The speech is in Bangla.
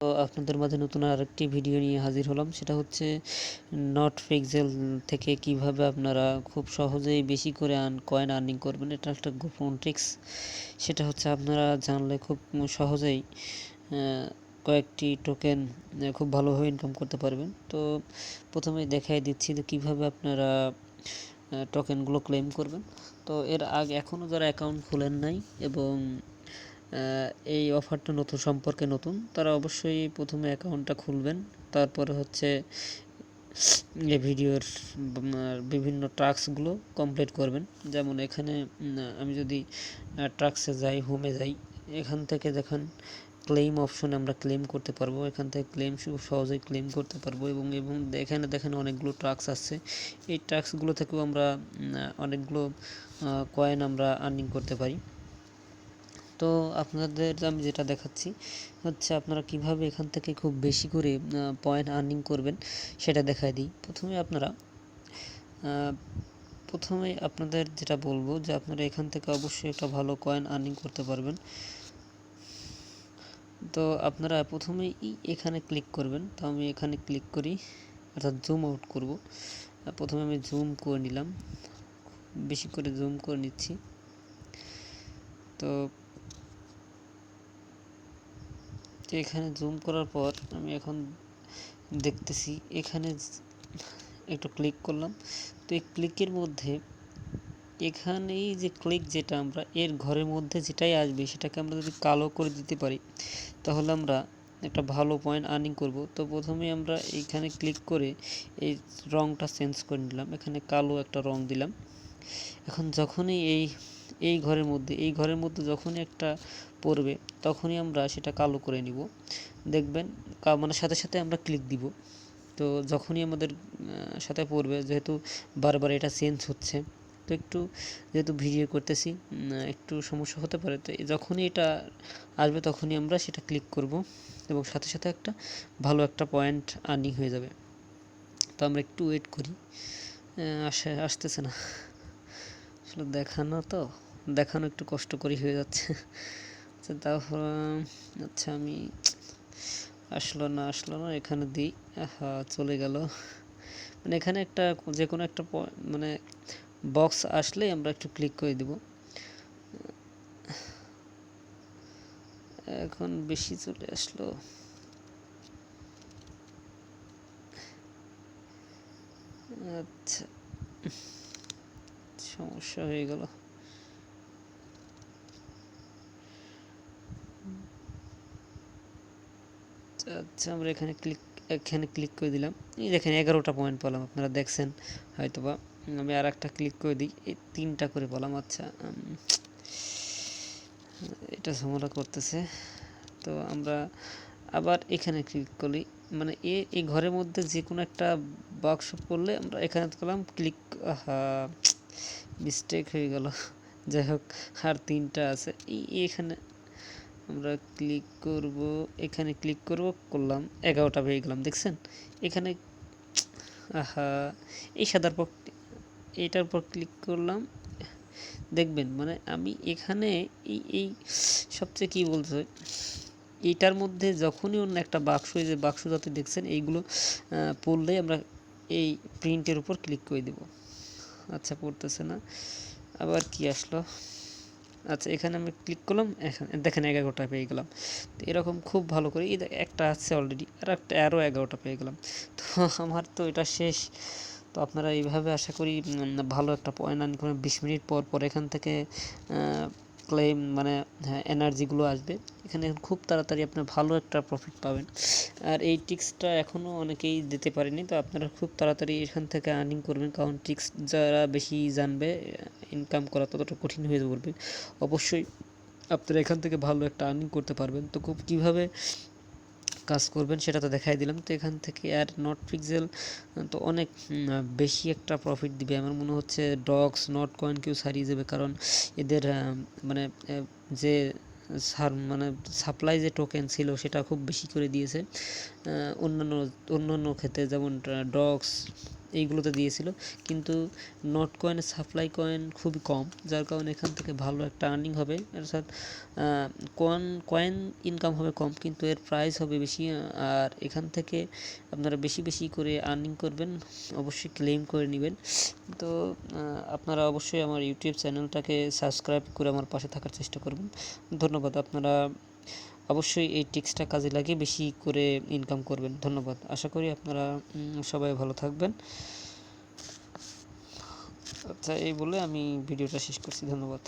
তো আপনাদের মাঝে নতুন আরেকটি ভিডিও নিয়ে হাজির হলাম। সেটা হচ্ছে নট পিক্সেল থেকে কিভাবে আপনারা খুব সহজেই বেশি করে কয়েন আর্নিং করবেন। এটা একটা গোপন ট্রিক্স। সেটা হচ্ছে আপনারা জানলে খুব সহজেই কয়েকটি টোকেন খুব ভালোভাবে ইনকাম করতে পারবেন। তো প্রথমেই দেখাই দিচ্ছি যে কীভাবে আপনারা টোকেনগুলো ক্লেম করবেন। তো এর আগে এখনও যারা অ্যাকাউন্ট খোলেন নাই এবং এই অফারটা সম্পর্কে নতুন, তারা অবশ্যই প্রথমে অ্যাকাউন্টটা খুলবেন। তারপরে হচ্ছে এই ভিডিওর বিভিন্ন টাস্কগুলো কমপ্লিট করবেন। যেমন এখানে আমি যদি টাস্কে যাই, হোমে যাই, এখান থেকে দেখেন ক্লেম অপশনে আমরা ক্লেম করতে পারবো। এখান থেকে ক্লেম সহজেই ক্লেম করতে পারবো এবং এখানে দেখেন অনেকগুলো টাস্ক আছে। এই টাস্কগুলো থেকেও আমরা অনেকগুলো কয়েন আমরা আর্নিং করতে পারি। তো আপনাদের আমি যেটা দেখাচ্ছি হচ্ছে আপনারা কিভাবে এখান থেকে খুব বেশি করে পয়েন্ট আর্নিং করবেন সেটা দেখাই দিই। প্রথমে আপনাদের যেটা বলবো যে আপনারা এখান থেকে অবশ্যই একটা ভালো কয়েন আর্নিং করতে পারবেন। তো আপনারা প্রথমেই এখানে ক্লিক করবেন। তো আমি এখানে ক্লিক করি, অর্থাৎ জুম আউট করব। প্রথমে আমি জুম করে নিলাম, বেশি করে জুম করে নিচ্ছি। তো এখানে জুম করার পর আমি এখন দেখতেছি এখানে একটু ক্লিক করলাম। তো এই ক্লিকের মধ্যে এখানেই যে ক্লিক যেটা আমরা এর ঘরের মধ্যে যেটাই আসবে সেটাকে আমরা যদি কালো করে দিতে পারি তাহলে আমরা একটা ভালো পয়েন্ট আর্নিং করব। তো প্রথমে আমরা এইখানে ক্লিক করে এই রংটা চেঞ্জ করে নিলাম, এখানে কালো একটা রং দিলাম। এখন যখনই এই ঘরের মধ্যে যখনই একটা পড়বে তখনই আমরা সেটা কালো করে নিব। দেখবেন মানে সাথে সাথে আমরা ক্লিক দিব। তো যখনই আমাদের সাথে পড়বে, যেহেতু বারবার এটা চেঞ্জ হচ্ছে, তো একটু যেহেতু ভিডিও করতেছি একটু সমস্যা হতে পারে। তো যখনই এটা আসবে তখনই আমরা সেটা ক্লিক করব এবং সাথে সাথে একটা ভালো একটা পয়েন্ট আর্নিং হয়ে যাবে। তো আমরা একটু ওয়েট করি, আসতেছে না আসলে, দেখানো একটু কষ্টকরই হয়ে যাচ্ছে। আচ্ছা তারপর আচ্ছা আমি আসলো না এখানে দিই, চলে গেল। মানে এখানে একটা যে কোনো একটা মানে বক্স আসলে আমরা একটু ক্লিক করে দিব। এখন বেশি চলে আসলো, আচ্ছা সমস্যা হয়ে গেল। আচ্ছা আমরা এখানে ক্লিক করে দিলাম। এই দেখেন 11টা পয়েন্ট পেলাম, আপনারা দেখছেন হয়তোবা। আমি আর একটা ক্লিক করে দিই, এই 3টা করে পেলাম। আচ্ছা এটা ঝামেলা করতেছে। তো আমরা আবার এখানে ক্লিক করি, মানে এই ঘরের মধ্যে যে কোনো একটা বাক্স পড়লে আমরা এখানে করলাম ক্লিক। মিস্টেক হয়ে গেল। যাই হোক, আর 3টা আছে। এখানে আমরা ক্লিক করব, এখানে ক্লিক করলাম, 11টা পেয়ে গেলাম। দেখছেন এখানে এই সাদার পর এইটার উপর ক্লিক করলাম, দেখবেন মানে আমি এখানে এই সবচেয়ে কি বলতে হয়, এইটার মধ্যে যখনই অন্য একটা বাক্স যাতে দেখছেন এইগুলো পড়লেই আমরা এই প্রিন্টের উপর ক্লিক করে দেব। আচ্ছা পড়তেছে না, আবার কি আসলো। আচ্ছা এখানে আমি ক্লিক করলাম, এখানে দেখেন 11টা পেয়ে গেলাম। তো এরকম খুব ভালো করে একটা আছে অলরেডি, আর একটা আরও 11টা পেয়ে গেলাম। তো আমার তো এটা শেষ। তো আপনারা এইভাবে আশা করি ভালো একটা পয়েন্ট আর্ন করেন। 20 মিনিট পর পর এখান থেকে ক্লেম মানে এনার্জিগুলো আসবে। এখানে খুব তাড়াতাড়ি আপনার ভালো একটা প্রফিট পাবেন। আর এই টিক্সটা এখনও অনেকেই দিতে পারেনি, তো আপনারা খুব তাড়াতাড়ি এখান থেকে আর্নিং করবেন, কারণ টিক্স যারা বেশি জানবে ইনকাম করা ততটা কঠিন হয়ে পড়বে। অবশ্যই আপনারা এখান থেকে ভালো একটা আর্নিং করতে পারবেন। তো কীভাবে কাজ করবেন সেটা তো দেখাই দিলাম। তো এখান থেকে আর নট পিক্সেল তো অনেক বেশি একটা প্রফিট দিবে আমার মনে হচ্ছে। ডক্স নট কয়েন কেউ ছাড়িয়ে যাবে, কারণ এদের মানে যে মানে সাপ্লাই যে টোকেন ছিল সেটা খুব বেশি করে দিয়েছে অন্যান্য ক্ষেত্রে, যেমন ডক্স এইগুলোতে দিয়েছিল, কিন্তু নোট কয়েনের সাপ্লাই কয়েন খুবই কম, যার কারণে এখান থেকে ভালো একটা আর্নিং হবে। অর্থাৎ কয়েন ইনকাম হবে কম, কিন্তু এর প্রাইস হবে বেশি। আর এখান থেকে আপনারা বেশি বেশি করে আর্নিং করবেন, অবশ্যই ক্লেম করে নেবেন। তো আপনারা অবশ্যই আমার ইউটিউব চ্যানেলটাকে সাবস্ক্রাইব করে আমার পাশে থাকার চেষ্টা করবেন। ধন্যবাদ। আপনারা অবশ্যই এই টিপসটা কাজে লাগিয়ে বেশি করে ইনকাম করবেন। ধন্যবাদ। আশা করি আপনারা সবাই ভালো থাকবেন। আচ্ছা, এই বলে আমি ভিডিওটা শেষ করছি। ধন্যবাদ।